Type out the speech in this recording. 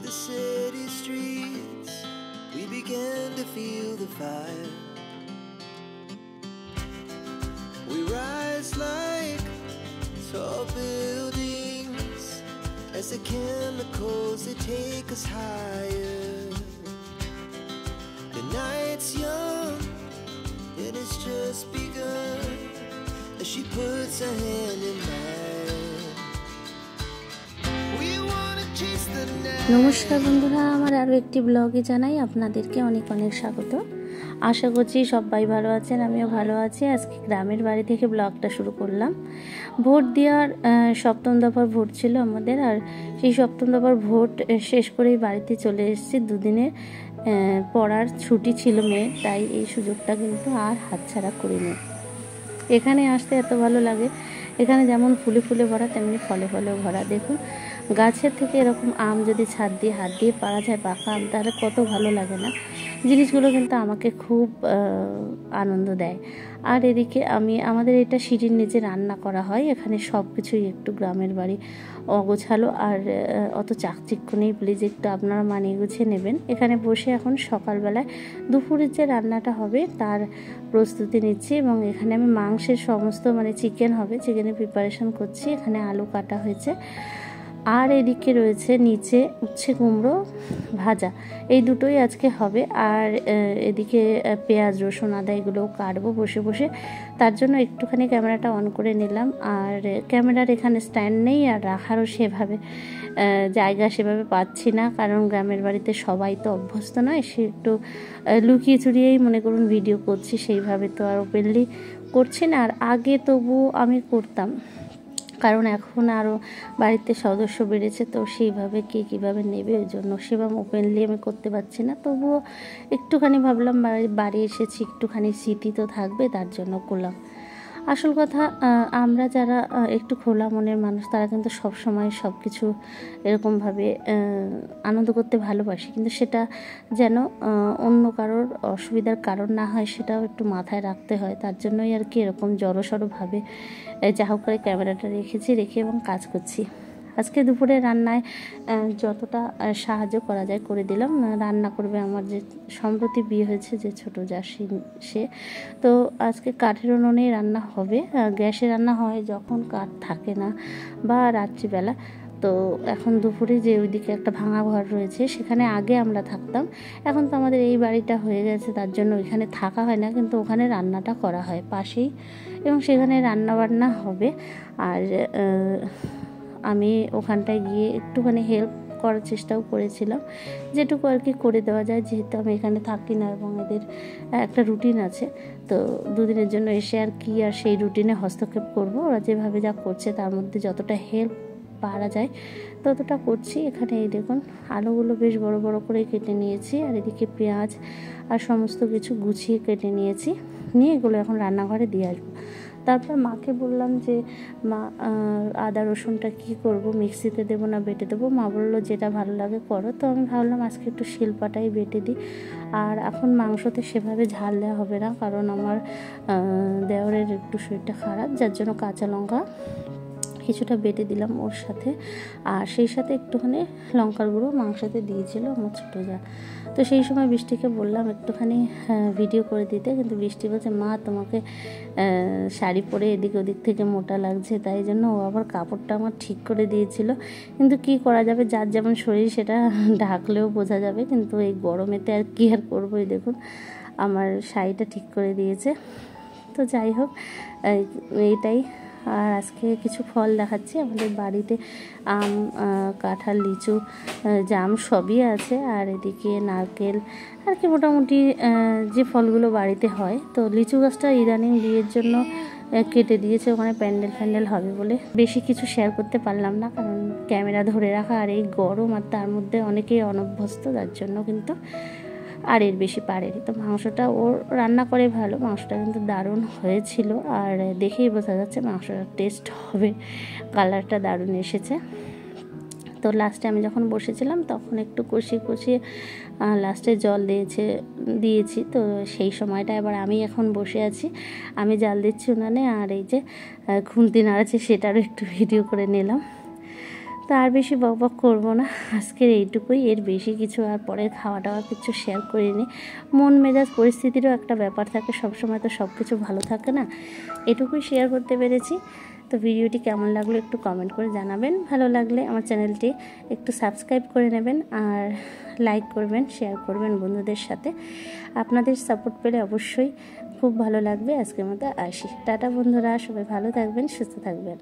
the city streets, we began to feel the fire. We rise like tall buildings as the chemicals they take us higher. The night's young and it's just begun as she puts her hand in mine. We wanna chase the night. নমস্কার বন্ধুরা, আমার আরও একটি ব্লগে জানাই আপনাদেরকে অনেক অনেক স্বাগত। আশা করছি সবাই ভালো আছেন, আমিও ভালো আছি। আজকে গ্রামের বাড়ি থেকে ব্লগটা শুরু করলাম। ভোট দেওয়ার সপ্তম দফার ভোট ছিল আমাদের, আর সেই সপ্তম দফার ভোট শেষ করেই বাড়িতে চলে এসেছি। দুদিনের পড়ার ছুটি ছিল মেয়ে, তাই এই সুযোগটা কিন্তু আর হাতছাড়া করিনি। এখানে আসতে এত ভালো লাগে, এখানে যেমন ফুলে ফুলে ভরা তেমনি ফলে ফলেও ভরা। দেখুন, গাছের থেকে এরকম আম যদি ছাদ দিয়ে হাত দিয়ে পাড়া যায় পাকা আম, তাহলে কত ভালো লাগে না। জিনিসগুলো কিন্তু আমাকে খুব আনন্দ দেয়। আর এদিকে আমাদের এটা সিঁড়ির নিচে রান্না করা হয়। এখানে সব কিছুই একটু গ্রামের বাড়ি অগোছালো আর অত চাকচিক্য নেই, প্লিজ একটু আপনারা মানিয়ে গুছিয়ে নেবেন। এখানে বসে এখন সকালবেলায় দুপুরের যে রান্নাটা হবে তার প্রস্তুতি নিচ্ছি, এবং এখানে আমি মাংসের সমস্ত চিকেন হবে, চিকেনের প্রিপারেশন করছি। এখানে আলু কাটা হয়েছে, আর এদিকে রয়েছে নিচে উচ্ছে কুমড়ো ভাজা, এই দুটোই আজকে হবে। আর এদিকে পেঁয়াজ রসুন আদা এগুলোও কাটবো বসে বসে, তার জন্য একটুখানি ক্যামেরাটা অন করে নিলাম। আর ক্যামেরার এখানে স্ট্যান্ড নেই, আর রাখারও সেভাবে জায়গা সেভাবে পাচ্ছি না, কারণ গ্রামের বাড়িতে সবাই তো অভ্যস্ত নয়। সে একটু লুকিয়ে চুরিয়েই মনে করুন ভিডিও করছি, সেইভাবে তো আর ওপেনলি করছি না। আর আগে তবুও আমি করতাম, কারণ এখন আরও বাড়িতে সদস্য বেড়েছে, তো সেইভাবে কে কীভাবে নেবে ওই জন্য সেভাবে ওপেনলি আমি করতে পারছি না। তবুও একটুখানি ভাবলাম বাড়ি এসেছি, একটুখানি স্মৃতি তো থাকবে, তার জন্য করলাম। আসল কথা, আমরা যারা একটু খোলা মনের মানুষ তারা কিন্তু সব সময় সব কিছু এরকমভাবে আনন্দ করতে ভালোবাসি, কিন্তু সেটা যেন অন্য কারোর অসুবিধার কারণ না হয় সেটাও একটু মাথায় রাখতে হয়। তার জন্যই আর কি এরকম জড়সড়ভাবে যা হোক করে ক্যামেরাটা রেখে এবং কাজ করছি। আজকে দুপুরে রান্নায় যতটা সাহায্য করা যায় করে দিলাম। রান্না করবে আমার যে সম্প্রতি বিয়ে হয়েছে যে ছোটো যা সে, তো আজকে কাঠের উনুনেই রান্না হবে। গ্যাসে রান্না হয় যখন কাঠ থাকে না বা রাত্রিবেলা। তো এখন দুপুরে যে ওইদিকে একটা ভাঙা ঘর রয়েছে, সেখানে আগে আমরা থাকতাম। এখন তো আমাদের এই বাড়িটা হয়ে গেছে, তার জন্য ওইখানে থাকা হয় না, কিন্তু ওখানে রান্নাটা করা হয় পাশেই, এবং সেখানে রান্না বান্না হবে। আর আমি ওখানটায় গিয়ে একটুখানি হেল্প করার চেষ্টাও করেছিলাম, যেটুকু আর কি করে দেওয়া যায়, যেহেতু আমি এখানে থাকি না এবং এদের একটা রুটিন আছে। তো দুদিনের জন্য এসে আর কি আর সেই রুটিনে হস্তক্ষেপ করব, ওরা যেভাবে যা করছে তার মধ্যে যতটা হেল্প পারা যায় ততটা করছি। এখানে এই দেখুন আলুগুলো বেশ বড় বড় করে কেটে নিয়েছি, আর এদিকে পেঁয়াজ আর সমস্ত কিছু গুছিয়ে কেটে নিয়েছি, নিয়ে এগুলো এখন রান্নাঘরে দিয়ে আসবো। তারপর মাকে বললাম যে মা, আদা রসুনটা কি করব, মিক্সিতে দেবো না বেটে দেবো? মা বললো যেটা ভালো লাগে করো। তো আমি ভাবলাম আজকে একটু শিলপাটাই বেটে দিই। আর এখন মাংসতে সেভাবে ঝাল দেওয়া হবে না, কারণ আমার দেওরের একটু শরীরটা খারাপ, যার জন্য কাঁচা লঙ্কা কিছুটা বেটে দিলাম ওর সাথে, আর সেই সাথে একটুখানি লঙ্কার গুঁড়ো মাংসতে দিয়েছিল আমার ছোটো যা। তো সেই সময় বৃষ্টিকে বললাম একটুখানি ভিডিও করে দিতে, কিন্তু বৃষ্টি বলছে মা তোমাকে শাড়ি পরে এদিক ওদিক থেকে মোটা লাগছে, তাই জন্য ও আবার কাপড়টা আমার ঠিক করে দিয়েছিল। কিন্তু কি করা যাবে, যার যেমন শরীর সেটা ঢাকলেও বোঝা যাবে, কিন্তু এই গরমেতে আর কি আর করবো। এই দেখুন আমার শাড়িটা ঠিক করে দিয়েছে। তো যাই হোক, এইটাই। আর আজকে কিছু ফল দেখাচ্ছি। আমাদের বাড়িতে আম, কাঁঠাল, লিচু, জাম সবই আছে, আর এদিকে নারকেল আর কি মোটামুটি যে ফলগুলো বাড়িতে হয়। তো লিচু গাছটা ইদানিং বিয়ের জন্য কেটে দিয়েছে, ওখানে প্যান্ডেল হবে বলে বেশি কিছু শেয়ার করতে পারলাম না, কারণ ক্যামেরা ধরে রাখা আর এই গরম, আর তার মধ্যে অনেকেই অনভ্যস্ত, তার জন্য কিন্তু আর এর বেশি পারেনি। তো মাংসটা ওর রান্না করে ভালো, মাংসটা কিন্তু দারুণ হয়েছিল, আর দেখেই বোঝা যাচ্ছে মাংসটা টেস্ট হবে, কালারটা দারুণ এসেছে। তো লাস্টে আমি যখন বসেছিলাম তখন একটু কষিয়ে লাস্টে জল দিয়েছি। তো সেই সময়টা এবার আমি এখন বসে আছি, আমি জাল দিচ্ছি উনানে, আর এই যে খুন্তি নাড়াচ্ছে সেটারও একটু ভিডিও করে নিলাম। তো আর বেশি বকবক করবো না, আজকের এইটুকুই, এর বেশি কিছু আর পরের খাওয়া দাওয়া কিছু শেয়ার করিনি। মন মেজাজ পরিস্থিতিরও একটা ব্যাপার থাকে, সবসময় তো সব কিছু ভালো থাকে না, এটুকুই শেয়ার করতে পেরেছি। তো ভিডিওটি কেমন লাগলো একটু কমেন্ট করে জানাবেন, ভালো লাগলে আমার চ্যানেলটি একটু সাবস্ক্রাইব করে নেবেন আর লাইক করবেন, শেয়ার করবেন বন্ধুদের সাথে। আপনাদের সাপোর্ট পেলে অবশ্যই খুব ভালো লাগবে। আজকের মতো আসি, টাটা বন্ধুরা, সবাই ভালো থাকবেন, সুস্থ থাকবেন।